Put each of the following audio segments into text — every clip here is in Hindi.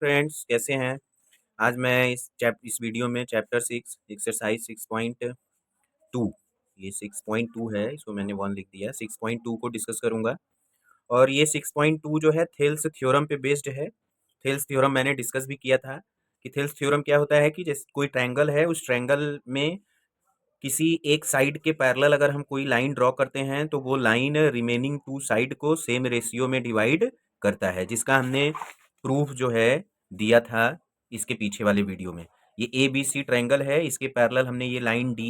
फ्रेंड्स कैसे हैं। आज मैं इस वीडियो में चैप्टर 6 एक्सरसाइज 6.2 ये 6.2 है, इसको मैंने 1 लिख दिया। 6.2 को डिस्कस करूंगा और ये 6.2 जो है थेल्स थ्योरम पे बेस्ड है। थेल्स थ्योरम मैंने डिस्कस भी किया था कि थेल्स थ्योरम क्या होता है कि जैसे कोई ट्रायंगल है, उस ट्रायंगल में किसी एक साइड के पैरेलल अगर हम कोई लाइन ड्रॉ करते हैं तो वो लाइन रिमेनिंग टू साइड को सेम रेशियो में डिवाइड करता है, जिसका हमने प्रूफ जो है दिया था इसके पीछे वाले वीडियो में। ये ए बी सी ट्रायंगल है, इसके पैरेलल हमने ये लाइन डी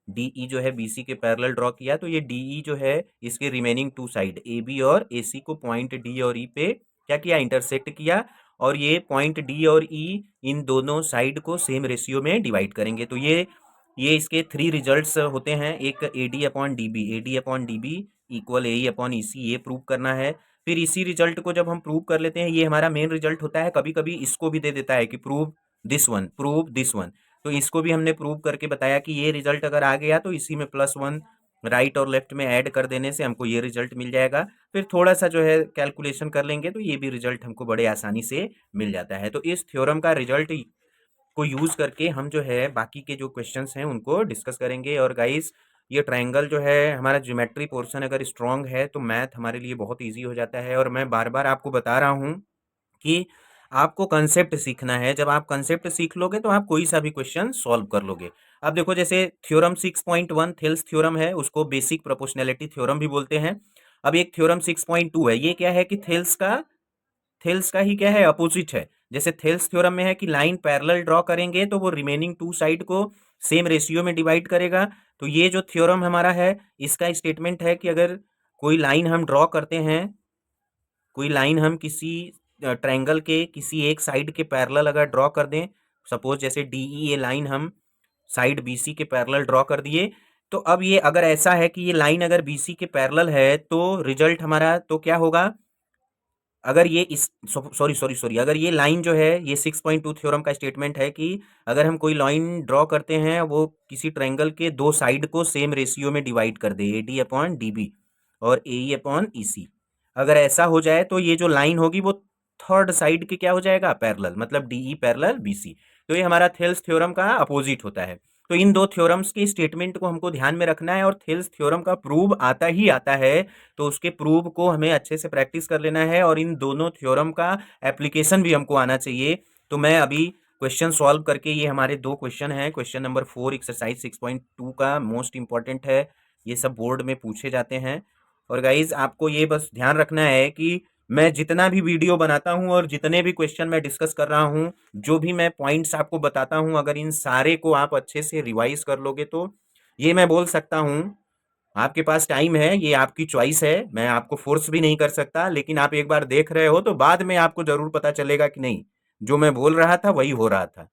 ई जो है बी सी के पैरेलल ड्रॉ किया, तो ये डी ई जो है इसके remaining two side A B और ए सी को पॉइंट डी और ई पे क्या किया, इंटरसेक्ट किया। और ये पॉइंट डी और ई इन दोनों साइड को सेम रेशियो में डिवाइड करेंगे। तो ये इसके 3 रिजल्ट्स होते हैं। एक A D upon D B equal A upon E C, ये प्रूव करना है। फिर इसी रिजल्ट को जब हम प्रूव कर लेते हैं, ये हमारा मेन रिजल्ट होता है। कभी कभी इसको भी दे देता है कि प्रूव दिस वन। तो इसको भी हमने प्रूव करके बताया कि ये रिजल्ट अगर आ गया तो इसी में +1 राइट और लेफ्ट में ऐड कर देने से हमको ये रिजल्ट मिल जाएगा। फिर थोड़ा सा जो है कैलकुलेशन कर लेंगे तो ये भी रिजल्ट हमको बड़े आसानी से मिल जाता है। तो इस थ्योरम का रिजल्ट को यूज करके हम जो है बाकी के जो क्वेश्चंस हैं उनको डिस्कस करेंगे। और गाइस, ये ट्रायंगल जो है हमारा ज्योमेट्री पोर्शन अगर स्ट्रांग है तो मैथ हमारे लिए बहुत इजी हो जाता है। और मैं बार बार आपको बता रहा हूँ कि आपको कंसेप्ट सीखना है। जब आप कंसेप्ट सीख लोगे तो आप कोई सा भी क्वेश्चन सॉल्व कर लोगे। अब देखो, जैसे थ्योरम 6.1 थेल्स थ्योरम है, उसको बेसिक प्रोपोर्शनैलिटी थ्योरम भी बोलते हैं। अब एक थ्योरम 6.2 है, ये क्या है कि थेल्स का ही क्या है, अपोजिट है। जैसे थेल्स थ्योरम में है कि लाइन पैरेलल ड्रॉ करेंगे तो वो रिमेनिंग टू साइड को सेम रेशियो में डिवाइड करेगा। तो ये जो थ्योरम हमारा है, इसका स्टेटमेंट है कि अगर कोई लाइन हम ड्रॉ करते हैं, कोई लाइन हम किसी ट्रायंगल के किसी एक साइड के पैरेलल अगर ड्रॉ कर दें, सपोज जैसे डी ई ये लाइन हम साइड बी सी के पैरेलल ड्रॉ कर दिए, तो अब ये अगर ऐसा है कि ये लाइन अगर बी सी के पैरेलल है तो रिजल्ट हमारा तो क्या होगा, अगर ये इस सॉरी अगर ये लाइन जो है, ये 6.2 थ्योरम का स्टेटमेंट है कि अगर हम कोई लाइन ड्रॉ करते हैं वो किसी ट्रायंगल के दो साइड को सेम रेशियो में डिवाइड कर दे, A D upon D B और ए ई अपॉन ई सी। अगर ऐसा हो जाए तो ये जो लाइन होगी वो थर्ड साइड के क्या हो जाएगा, पैरेलल, मतलब D E parallel B C. तो ये हमारा थेल्स थ्योरम का अपोजिट होता है। तो इन दो थ्योरम्स के स्टेटमेंट को हमको ध्यान में रखना है और थेल्स थ्योरम का प्रूव आता ही आता है। तो उसके प्रूव को हमें अच्छे से प्रैक्टिस कर लेना है और इन दोनों थ्योरम का एप्लीकेशन भी हमको आना चाहिए। तो मैं अभी क्वेश्चन सॉल्व करके, ये हमारे 2 क्वेश्चन हैं। क्वेश्चन नंबर 4 एक्सरसाइज 6.2 का मोस्ट इंपॉर्टेंट है, ये सब बोर्ड में पूछे जाते हैं। और गाइज, आपको ये बस ध्यान रखना है कि मैं जितना भी वीडियो बनाता हूँ और जितने भी क्वेश्चन मैं डिस्कस कर रहा हूँ, जो भी मैं पॉइंट्स आपको बताता हूँ, अगर इन सारे को आप अच्छे से रिवाइज कर लोगे तो ये मैं बोल सकता हूँ, आपके पास टाइम है, ये आपकी चॉइस है, मैं आपको फोर्स भी नहीं कर सकता। लेकिन आप एक बार देख रहे हो तो बाद में आपको जरूर पता चलेगा कि नहीं, जो मैं बोल रहा था वही हो रहा था।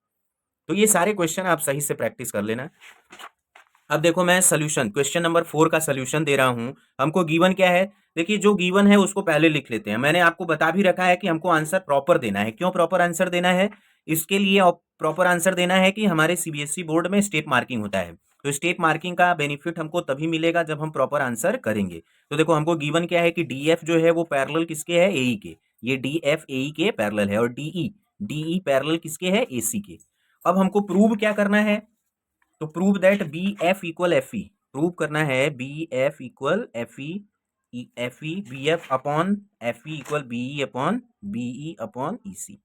तो ये सारे क्वेश्चन आप सही से प्रैक्टिस कर लेना। अब देखो, मैं सोल्यूशन क्वेश्चन नंबर 4 का सोल्यूशन दे रहा हूं। हमको गिवन क्या है, देखिए जो गिवन है उसको पहले लिख लेते हैं। मैंने आपको बता भी रखा है कि हमको आंसर प्रॉपर देना है। क्यों प्रॉपर आंसर देना है, इसके लिए प्रॉपर आंसर देना है कि हमारे सीबीएसई बोर्ड में स्टेप मार्किंग होता है। तो स्टेप मार्किंग का बेनिफिट हमको तभी मिलेगा जब हम प्रॉपर आंसर करेंगे। तो देखो, हमको गिवन क्या है कि डी एफ जो है वो पैरेलल किसके है, एई के। ये डी एफ एई के पैरेलल है और डीई पैरेलल किसके है, एसी के। अब हमको प्रूव क्या करना है, तो prove that B F equal F E. Prove करना है B F equal F E B F upon F E equal B E upon B E upon E C.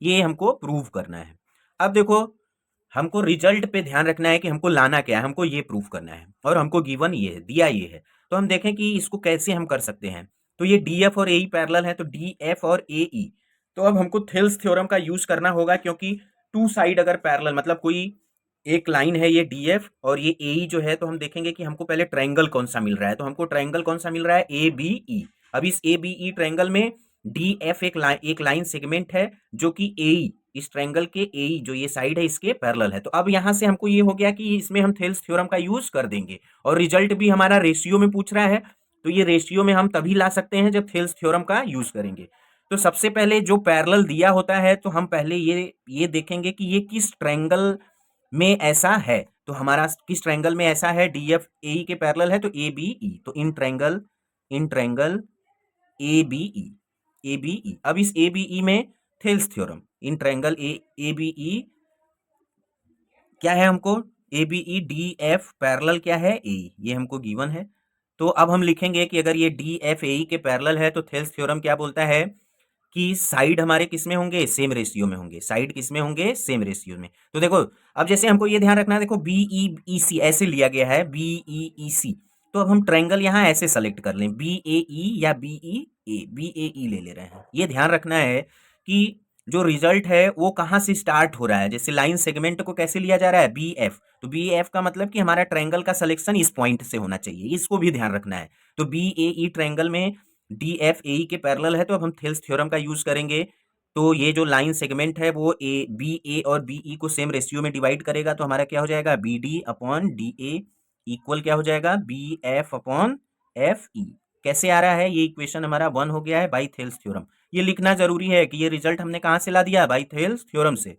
ये हमको प्रूव करना है। अब देखो, हमको रिजल्ट पे ध्यान रखना है कि हमको लाना क्या है, हमको ये प्रूव करना है और हमको गिवन ये है, दिया ये है। तो हम देखें कि इसको कैसे हम कर सकते हैं। तो ये डी एफ और ए ई पैरेलल है, तो डी एफ और ए ई। तो अब हमको थेल्स थ्योरम का यूज करना होगा, क्योंकि टू साइड अगर पैरेलल, मतलब कोई एक लाइन है ये डी एफ और ये ए ई जो है, तो हम देखेंगे कि हमको पहले ट्रायंगल कौन सा मिल रहा है। तो हमको ट्रायंगल कौन सा मिल रहा है, ए बी ई। अब इस ए बी ई ट्रायंगल में डी एफ एक लाइन सेगमेंट है जो कि ए ई, इस ट्रायंगल के ए ई जो ये साइड है इसके पैरेलल है। तो अब यहां से हमको ये हो गया कि इसमें हम थेल्स थ्योरम का यूज कर देंगे। और रिजल्ट भी हमारा रेशियो में पूछ रहा है, तो ये रेशियो में हम तभी ला सकते हैं जब थेल्स थ्योरम का यूज करेंगे। तो सबसे पहले जो पैरेलल दिया होता है, तो हम पहले ये देखेंगे कि ये किस ट्रायंगल में ऐसा है। तो हमारा किस ट्रायंगल में ऐसा है, डी एफ ए के पैरेलल है, तो ए बी ई। तो इन ट्रायंगल ए बी ई। अब इस ए बी ई में Thales theorem in triangle A B E क्या है हमको, A B E D F parallel क्या है ए, ये हमको गिवन है। तो अब हम लिखेंगे कि अगर ये डी एफ ए के पैरेलल है तो थेल्स थ्योरम क्या बोलता है कि साइड हमारे किस में होंगे, सेम रेशियो में होंगे। साइड किस में होंगे, सेम रेशियो में। तो देखो अब जैसे हमको ये ध्यान रखना है, देखो बी ई सी ऐसे लिया गया है, बी ई सी। तो अब हम ट्रायंगल यहाँ ऐसे सेलेक्ट कर लें, बी ए ई या बी ई ए, बी ए ई ले रहे हैं। ये ध्यान रखना है कि जो रिजल्ट है वो कहाँ से स्टार्ट हो रहा है। जैसे लाइन सेगमेंट को कैसे लिया जा रहा है, बी एफ, तो बी एफ का मतलब कि हमारा ट्रायंगल का सिलेक्शन इस पॉइंट से होना चाहिए, इसको भी ध्यान रखना है। तो बी ए ई ट्रायंगल में डी एफ ए के पैरेलल है, तो अब हम थेल्स थ्योरम का यूज करेंगे। तो ये जो लाइन सेगमेंट है वो बी ए और बी ई को सेम रेशियो में डिवाइड करेगा, तो हमारा क्या हो जाएगा, B D upon D A equal क्या हो जाएगा, B F upon F E. कैसे आ रहा है, ये इक्वेशन हमारा 1 हो गया है बाई थेल्स थ्योरम। ये लिखना जरूरी है कि ये रिजल्ट हमने कहाँ से ला दिया, बाई थेल्स थ्योरम से।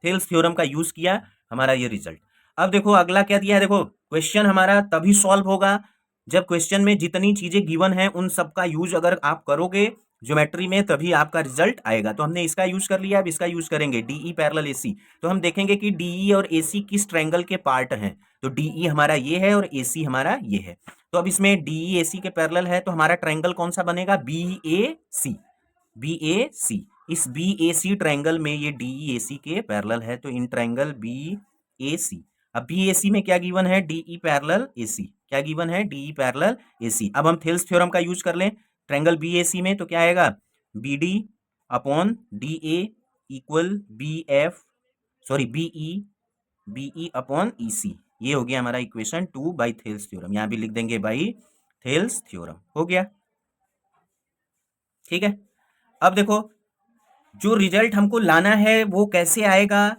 थेल्स थ्योरम का यूज किया, हमारा ये रिजल्ट। अब देखो अगला क्या दिया है, देखो क्वेश्चन हमारा तभी सॉल्व होगा जब क्वेश्चन में जितनी चीजें गिवन है उन सब का यूज अगर आप करोगे ज्योमेट्री में, तभी आपका रिजल्ट आएगा। तो हमने इसका यूज कर लिया, अब इसका यूज करेंगे डीई पैरेलल एसी। तो हम देखेंगे कि डीई और एसी किस ट्रायंगल के पार्ट हैं। तो डीई हमारा ये है और एसी हमारा ये है। तो अब इसमें डीई एसी के पैरेलल है, तो हमारा ट्रायंगल कौन सा बनेगा, बी ए सी। बी ए सी, इस बी ए सी ट्रायंगल में ये डीई एसी के पैरेलल है, तो इन ट्रायंगल बी ए सी। अब बी ए सी में क्या गिवन है, डीई पैरेलल एसी, क्या गिवन है, डीई पैरेलल एसी। अब हम थेल्स थ्योरम का यूज कर लें ट्रायंगल बी ए सी में, तो क्या आएगा, B D upon D A equal B F, sorry B E upon E C. ये हो गया हमारा इक्वेशन 2 बाई थेल्स थ्योरम। यहां भी लिख देंगे बाई थेल्स थ्योरम, हो गया। ठीक है, अब देखो जो रिजल्ट हमको लाना है वो कैसे आएगा,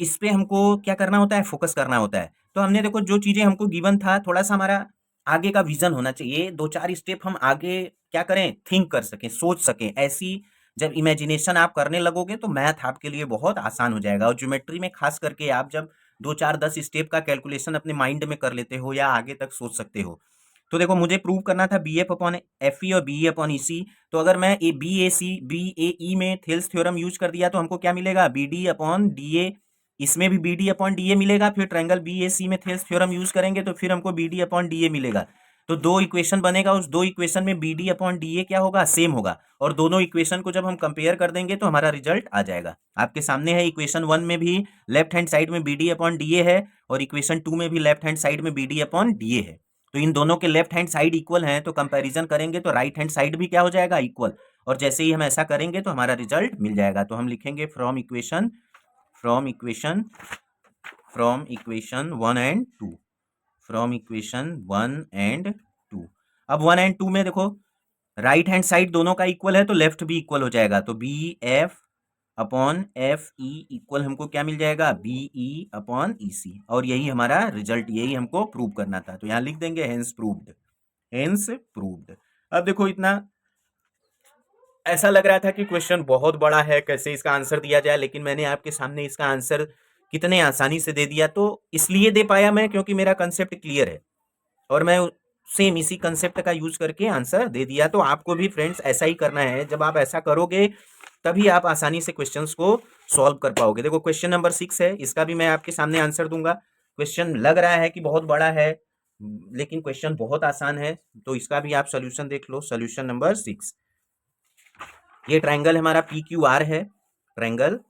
इस पे हमको क्या करना होता है, फोकस करना होता है। तो हमने देखो जो चीजें हमको गिवन था, थोड़ा सा हमारा आगे का विजन होना चाहिए, 2-4 स्टेप हम आगे क्या करें, थिंक कर सकें, सोच सकें। ऐसी जब इमेजिनेशन आप करने लगोगे तो मैथ आपके लिए बहुत आसान हो जाएगा। और ज्योमेट्री में खास करके आप जब 2-4-10 स्टेप का कैलकुलेशन अपने माइंड में कर लेते हो या आगे तक सोच सकते हो। तो देखो मुझे प्रूव करना था B F upon F E और बी ई अपॉन ई सी। तो अगर मैं बी ए सी बी ए ई में थेल्स थ्योरम यूज कर दिया तो हमको क्या मिलेगा, B D upon D A. इसमें भी B D upon D A मिलेगा। फिर ट्रायंगल बी ए सी में थेल्स थ्योरम यूज करेंगे तो फिर हमको B D upon D A मिलेगा। तो 2 इक्वेशन बनेगा, उस 2 इक्वेशन में B D upon D A क्या होगा, सेम होगा। और दोनों इक्वेशन को जब हम कंपेयर कर देंगे तो हमारा रिजल्ट आ जाएगा। आपके सामने है, इक्वेशन 1 में भी लेफ्ट हैंड साइड में B D upon D A है और इक्वेशन 2 में भी लेफ्ट हैंड साइड में B D upon D A है। तो इन दोनों के लेफ्ट हैंड साइड इक्वल हैं, तो कंपैरिजन करेंगे तो राइट हैंड साइड भी क्या हो जाएगा, इक्वल। और जैसे ही हम ऐसा करेंगे तो हमारा रिजल्ट मिल जाएगा। तो हम लिखेंगे from equation from equation from equation 1 and 2, from equation 1 and 2। अब 1 एंड 2 में देखो राइट हैंड साइड दोनों का इक्वल है तो लेफ्ट भी इक्वल हो जाएगा। तो B F upon F E equal हमको क्या मिल जाएगा, बी ई अपॉन ई सी। और यही हमारा रिजल्ट, यही हमको प्रूव करना था। तो यहाँ लिख देंगे हेंस प्रूव्ड, हेंस प्रूव्ड। अब देखो इतना ऐसा लग रहा था कि क्वेश्चन बहुत बड़ा है, कैसे इसका आंसर दिया जाए, लेकिन मैंने आपके सामने इसका आंसर कितने आसानी से दे दिया। तो इसलिए दे पाया मैं क्योंकि मेरा कंसेप्ट क्लियर है और मैं सेम इसी कंसेप्ट का यूज करके आंसर दे दिया। तो आपको भी फ्रेंड्स ऐसा ही करना है। जब आप ऐसा करोगे तभी आप आसानी से क्वेश्चंस को सॉल्व कर पाओगे। देखो क्वेश्चन नंबर 6 है, इसका भी मैं आपके सामने आंसर दूंगा। क्वेश्चन लग रहा है कि बहुत बड़ा है, लेकिन क्वेश्चन बहुत आसान है। तो इसका भी आप सोल्यूशन देख लो। सोल्यूशन नंबर 6, ये ट्रायंगल हमारा पी क्यू आर है, triangle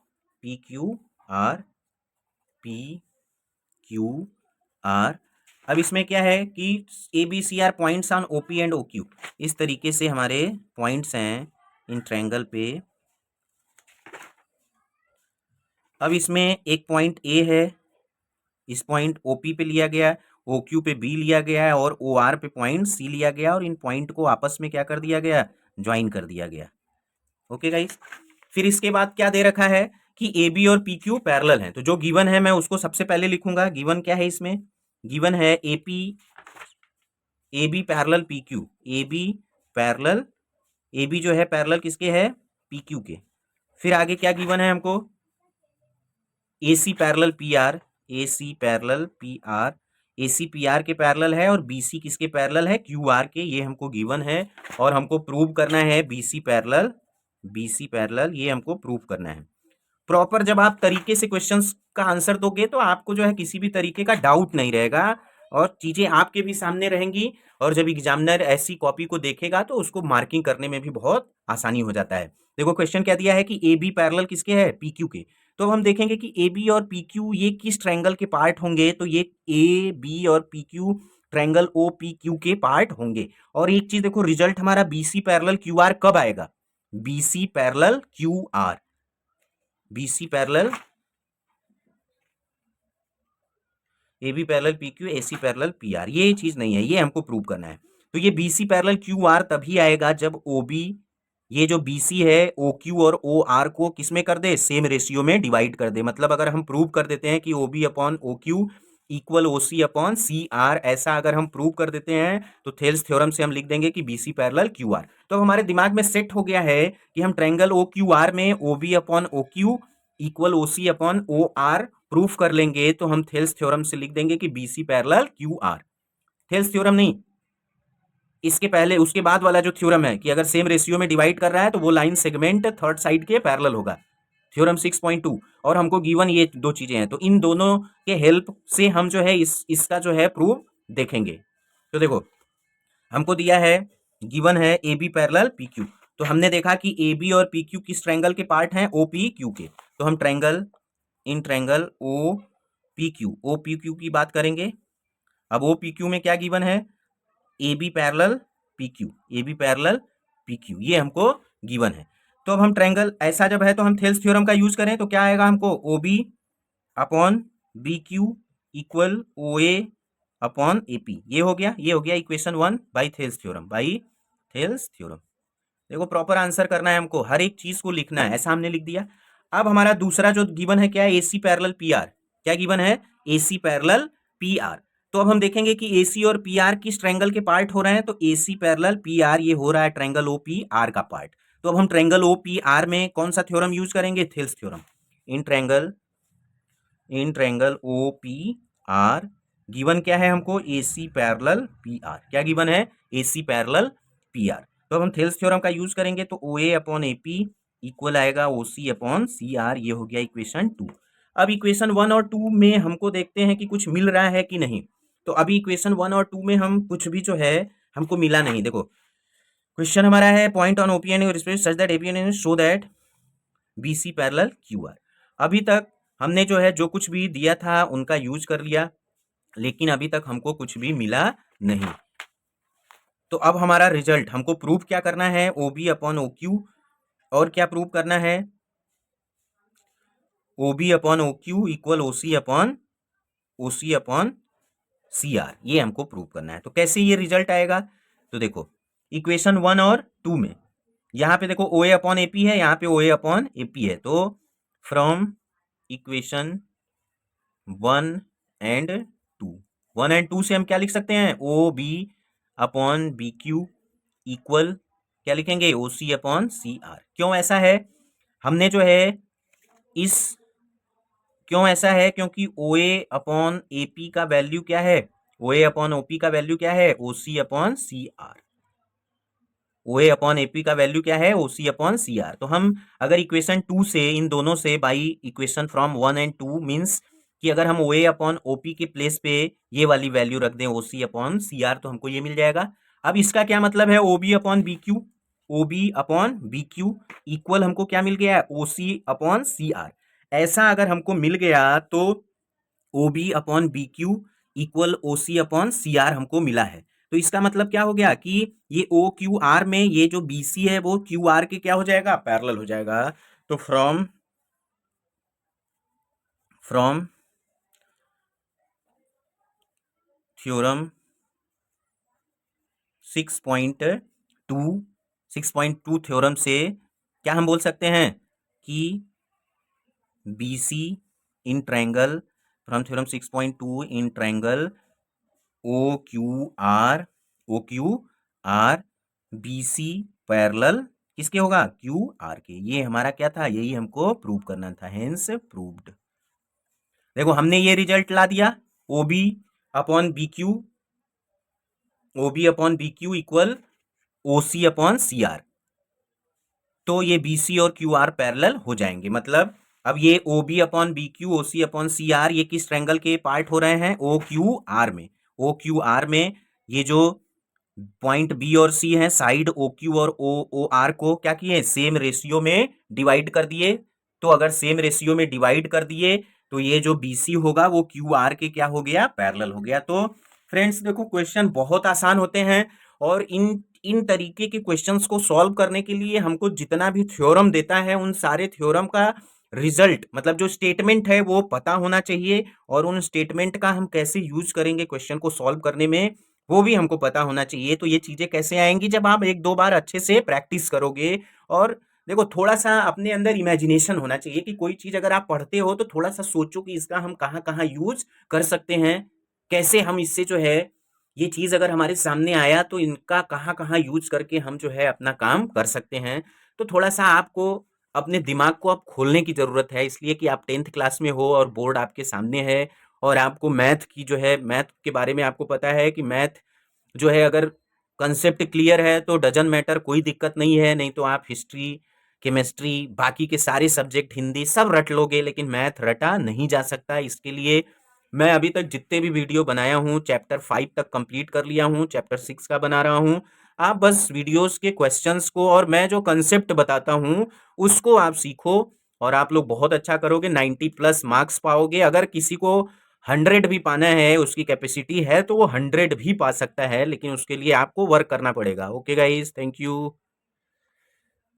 P Q R, P Q R. अब इसमें क्या है कि A B C are points on O P and O Q. इस तरीके से हमारे पॉइंट्स हैं इन ट्रायंगल पे। अब इसमें एक पॉइंट ए है, इस पॉइंट ओ पी पे लिया गया, ओ क्यू पे बी लिया गया है और ओ आर पे पॉइंट सी लिया गया और इन पॉइंट को आपस में क्या कर दिया गया, ज्वाइन कर दिया गया। ओके गाइस, फिर इसके बाद क्या दे रखा है कि ए बी और पी क्यू पैरेलल हैं। तो जो गिवन है मैं उसको सबसे पहले लिखूंगा। गिवन क्या है इसमें, गिवन है A B parallel P Q, A B parallel, A B जो है पैरेलल किसके है, पी क्यू के। फिर आगे क्या गिवन है हमको, ए सी पैरेलल पी आर, ए सी पैरेलल पी आर, ए सी पी आर के पैरेलल है और बी सी किसके पैरेलल है, क्यू आर के। ये हमको गिवन है और हमको प्रूव करना है B C parallel BC parallel, ये हमको प्रूव करना है। प्रॉपर जब आप तरीके से क्वेश्चंस का आंसर दोगे तो आपको जो है किसी भी तरीके का डाउट नहीं रहेगा और चीजें आपके भी सामने रहेंगी, और जब एग्जामिनर ऐसी कॉपी को देखेगा तो उसको मार्किंग करने में भी बहुत आसानी हो जाता है। देखो क्वेश्चन क्या दिया है कि ए बी पैरेलल किसके है, PQ के। तो अब हम देखेंगे कि ए बी और PQ ये किस ट्रायंगल के पार्ट होंगे, तो ये ए बी और PQ ट्रायंगल OPQ के पार्ट होंगे। और एक चीज देखो, रिजल्ट हमारा BC पैरेलल QR कब आएगा, BC parallel QR, BC parallel AB parallel PQ, AC parallel PR, ये चीज नहीं है, ये हमको प्रूव करना है। तो ये BC पैरेलल QR तभी आएगा जब OB, ये जो BC है OQ और OR को किसमें कर दे, सेम रेशियो में डिवाइड कर दे। मतलब अगर हम प्रूव कर देते हैं कि OB upon OQ equal OC upon CR, ऐसा अगर हम प्रूव कर देते हैं तो थेल्स थ्योरम से हम लिख देंगे कि BC पैरेलल QR। तो अब हमारे दिमाग में सेट हो गया है कि हम ट्रायंगल OQR में OB upon OQ equal OC upon OR proof कर लेंगे, तो हम थेल्स थ्योरम से लिख देंगे कि BC parallel QR। Thales theorem नहीं, इसके पहले उसके बाद वाला जो थ्योरम है कि अगर सेम रेशियो में डिवाइड कर रहा है तो वो लाइन सेगमेंट थर्ड साइड के पैरेलल होगा, थ्योरम 6.2। और हमको गिवन ये दो चीजें हैं, तो इन दोनों के हेल्प से हम जो है इसका जो है प्रूफ देखेंगे। तो देखो हमको दिया है, गिवन है ए बी पैरेलल PQ। तो हमने देखा कि ए बी और PQ किस ट्रायंगल के पार्ट हैं, OPQ के। तो हम ट्रायंगल इन ट्रायंगल OPQ की बात करेंगे। अब OPQ में क्या गिवन है, A B parallel PQ, A B parallel PQ, ये हमको गिवन है। तो अब हम ट्रायंगल ऐसा जब है तो हम थेल्स थ्योरम का यूज करें तो क्या आएगा हमको, OB upon BQ equal OA upon AP, ये हो गया, ये हो गया equation 1 by Thales theorem, by Thales theorem. देखो प्रॉपर आंसर करना है हमको, हर एक चीज को लिखना है, ऐसा हमने लिख दिया। अब हमारा दूसरा जो गिवन है क्या है, AC पैरेलल PR। क्या गिवन है, AC पैरेलल PR। तो अब हम देखेंगे कि AC और PR किस ट्रायंगल के पार्ट हो रहे हैं, तो AC पैरेलल PR ये हो रहा है ट्रायंगल OPR का पार्ट। तो अब हम ट्रायंगल OPR में कौन सा थ्योरम यूज करेंगे, Thales theorem. In triangle OPR given क्या है हमको, AC पैरेलल PR। क्या गिवन है, AC पैरेलल PR। तो अब हम थेल्स थ्योरम का यूज करेंगे तो OA अपॉन AP इक्वल आएगा OC अपॉन CR, ये हो गया इक्वेशन 2। अब इक्वेशन 1 और 2 में हमको देखते हैं कि कुछ मिल रहा है कि नहीं। तो अभी इक्वेशन 1 और 2 में हम कुछ भी जो है हमको मिला नहीं। देखो क्वेश्चन हमारा है point on OP and respect such that AP and show that BC parallel QR। अभी तक हमने जो है जो कुछ भी दिया था उनका यूज कर लिया, लेकिन अभी तक हमको कुछ भी मिला नहीं। तो अब हमारा रिजल्ट, हमको प्रूव क्या करना है, OB अपॉन OQ, और क्या प्रूव करना है, OB upon OQ equal OC upon CR, ये हमको प्रूव करना है। तो कैसे ये रिजल्ट आएगा, तो देखो इक्वेशन 1 और 2 में यहाँ पे देखो OA अपॉन AP है, यहाँ पे OA अपॉन AP है। तो फ्रॉम इक्वेशन 1 एंड 2 से हम क्या लिख सकते हैं, OB अपॉन BQ इक्वल क्या लिखेंगे, OC अपॉन CR। क्यों ऐसा है, हमने जो है इस, क्यों ऐसा है, क्योंकि OA अपॉन AP का वैल्यू क्या है, OA अपॉन OP का वैल्यू क्या है, OC upon CR। OA upon AP का वैल्यू क्या है, OC अपॉन CR। तो हम अगर इक्वेशन 2 से इन दोनों से by equation from 1 and 2 means कि अगर हम OA अपॉन OP के प्लेस पे ये वाली वैल्यू रख दें OC अपॉन CR तो हमको ये मिल जाएगा। अब इसका क्या मतलब है, OB upon BQ, OB upon BQ equal हमको क्या मिल गया है, OC अपॉन CR। ऐसा अगर हमको मिल गया तो OB upon BQ equal OC upon CR हमको मिला है। तो इसका मतलब क्या हो गया कि ये OQR में ये जो BC है वो QR के क्या हो जाएगा, पैरेलल हो जाएगा। तो फ्रॉम थ्योरम 6.2 थ्योरम से क्या हम बोल सकते हैं कि BC in triangle, from theorem 6.2 in triangle OQR BC parallel किसके होगा, QR के। ये हमारा क्या था, यही हमको प्रूव करना था, हेंस प्रूव्ड। देखो हमने ये रिजल्ट ला दिया, OB upon BQ equal OC upon CR। तो ये BC और QR पैरेलल हो जाएंगे। मतलब अब ये OB upon BQ, OC upon CR ये किस ट्रायंगल के पार्ट हो रहे हैं? OQR में। OQR में ये जो पॉइंट B और C है, साइड OQ और OR को क्या किए? सेम रेशियो में डिवाइड कर दिए। तो अगर सेम रेशियो में डिवाइड कर दिए तो ये जो BC होगा वो QR के क्या हो गया? पैरेलल हो गया। तो फ्रेंड्स देखो, क्वेश्चन बहुत आसान होते हैं और इन तरीके के क्वेश्चंस को सॉल्व करने के लिए हमको जितना भी थ्योरम देता है उन सारे थ्योरम का रिजल्ट, मतलब जो स्टेटमेंट है वो पता होना चाहिए, और उन स्टेटमेंट का हम कैसे यूज करेंगे क्वेश्चन को सॉल्व करने में वो भी हमको पता होना चाहिए। तो ये चीजें कैसे आएंगी? जब आप एक दो बार अच्छे से प्रैक्टिस करोगे। और देखो, थोड़ा सा अपने अंदर इमेजिनेशन होना चाहिए कि कोई चीज अगर आप पढ़ते हो तो थोड़ा सा सोचो कि इसका हम कहाँ कहाँ यूज कर सकते हैं, कैसे हम इससे जो है ये चीज अगर हमारे सामने आया तो इनका कहाँ कहाँ यूज करके हम जो है अपना काम कर सकते हैं। तो थोड़ा सा आपको अपने दिमाग को अब खोलने की जरूरत है, इसलिए कि आप 10th क्लास में हो और बोर्ड आपके सामने है, और आपको मैथ की जो है, मैथ के बारे में आपको पता है कि मैथ जो है अगर कंसेप्ट क्लियर है तो डजन मैटर, कोई दिक्कत नहीं है। नहीं तो आप हिस्ट्री, केमिस्ट्री, बाकी के सारे सब्जेक्ट, हिंदी सब रट लोगे, लेकिन मैथ रटा नहीं जा सकता। इसके लिए मैं अभी तक जितने भी वीडियो बनाया हूँ चैप्टर 5 तक कंप्लीट कर लिया हूँ, चैप्टर 6 का बना रहा हूँ। आप बस वीडियोस के क्वेश्चंस को और मैं जो कंसेप्ट बताता हूँ उसको आप सीखो, और आप लोग बहुत अच्छा करोगे, 90+ मार्क्स पाओगे। अगर किसी को 100 भी पाना है, उसकी कैपेसिटी है, तो वो 100 भी पा सकता है, लेकिन उसके लिए आपको वर्क करना पड़ेगा। Okay guys, thank you.